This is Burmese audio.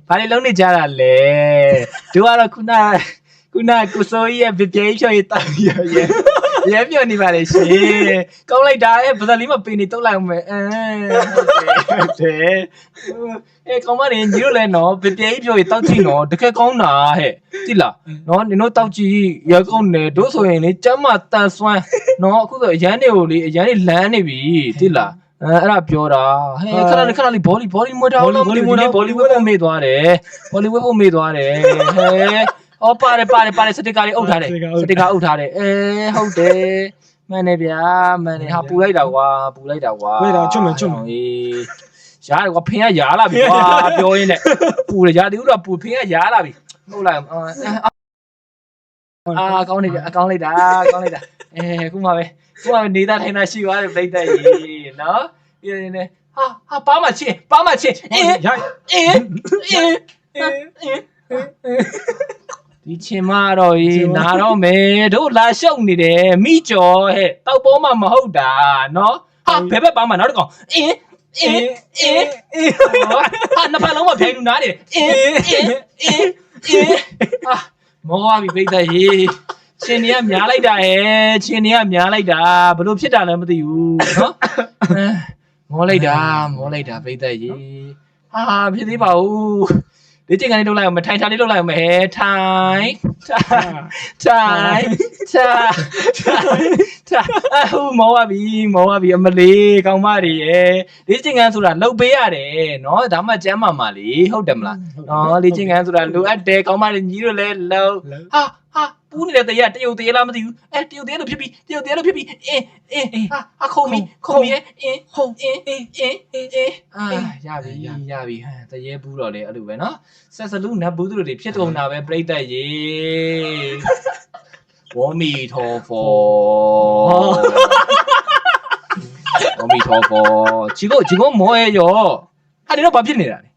ဘာတွေလုံးနေကြတာလဲတို့ကတော့ခုနကိုစိုးကြီးရဲ့ဗပြေးဖြော်ရေးတောင်းရဲပြောနေပါလေရှင်ကောင်းလိုက်တာဗဇက်လေးမပင်နေတုတ်လိုက်အောင်မယ်ဟုတ်တယ်ကောင်းမနေညီတို့လည်းနော်ဗပြေးဖြော်ရေးတောက်ကြည့်နော်တကယ်ကောင်းတာဟဲ့တိလားနော်နင်တို့တောက်ကြည့်ရကောင်းတယ်တို့ဆိုရင်လေကျမ်းမတန်ဆွမ်းနော်အခုဆိုအရန်တွေကိုလေအရန်တွေလန်းနေပြီတိလားအဲ့ဒါပြောတာဟဲ့ခဏလေးဘောလီမွေးထားဘောလီဝဲဖို့မေ့သွားတယ်ဟဲ့အော်ပါတယ်စတစ်ကာလေးအုပ်ထားတယ်စတစ်ကာအုပ်ထားတယ်ဟုတ်တယ်မှန်တယ်ဗျာမှန်တယ်ဟာပူလိုက်တာကွာဝေးတာချွတ်မယ်ရားကွာဖင်ကရားလာပြီကွာပြောရင်းနဲ့ပူတယ်ရာတီဦးတော့ပူဖင်ကရားလာပြီဟုတ်လားကောင်းနေပြီကောင်းလိုက်တာခုမှပဲနေတာထိုင်တာရှိသွားတယ်ပြိတ္တကြီးနော်ပြင်းနေဟာပါမချင်းဒီချင်းမတော့နာတော့မယ်တို့လာရှုပ်နေတယ်မိကျော်ဟဲ့တောက်ပေါ်မှမဟုတ်တာနော်ဟာဘယ်ဘက်ပါမှနောက်တစ်ကောင်ဟာနှစ်ဖက်လုံးမပြိုင်လူနားနေတယ်မောပါပြီပြိတ္တကြီးချင်းနေကများလိုက်တာဘလို့ဖြစ်တာလဲမသိဘူးနော်မောလိုက်တာပြိတ္တကြီးဟာဖြစ်သေးပါဘူးဒီချိန်ကနေလုပ်လိုက်အောင်မထိုင်လေးလုပ်လိုက်အောင်မဲထိုင်ဟိုမောပါပြီအမလေးကောင်းမတွေရဲ့ဒီချိန်ကဆိုတာလှုပ်ပေးရတယ်နော်ဒါမှကျမ်းမာလေဟုတ်တယ်မလားနော်ဒီချိန်ကဆိုတာလိုအပ်တယ်ကောင်းမတွေညီတို့လည်းလှုပ်ဟာပူးနေတဲ့တရုတ်တရလားမသိဘူးတရုတ်တရလို့ဖြစ်ပြီးဟာခုံမီဟုတ်ရပြီဟမ်တရေဘူးတော့လေအဲ့လိုပဲနော်ဆက်စလူနတ်ဘူးတို့တွေဖြစ်ကုန်တာပဲပြိတ္တရေဝမီထောဖောချီကိုမောရဲ့ရောဟာဒီတော့ဘာဖြစ်နေတာလဲ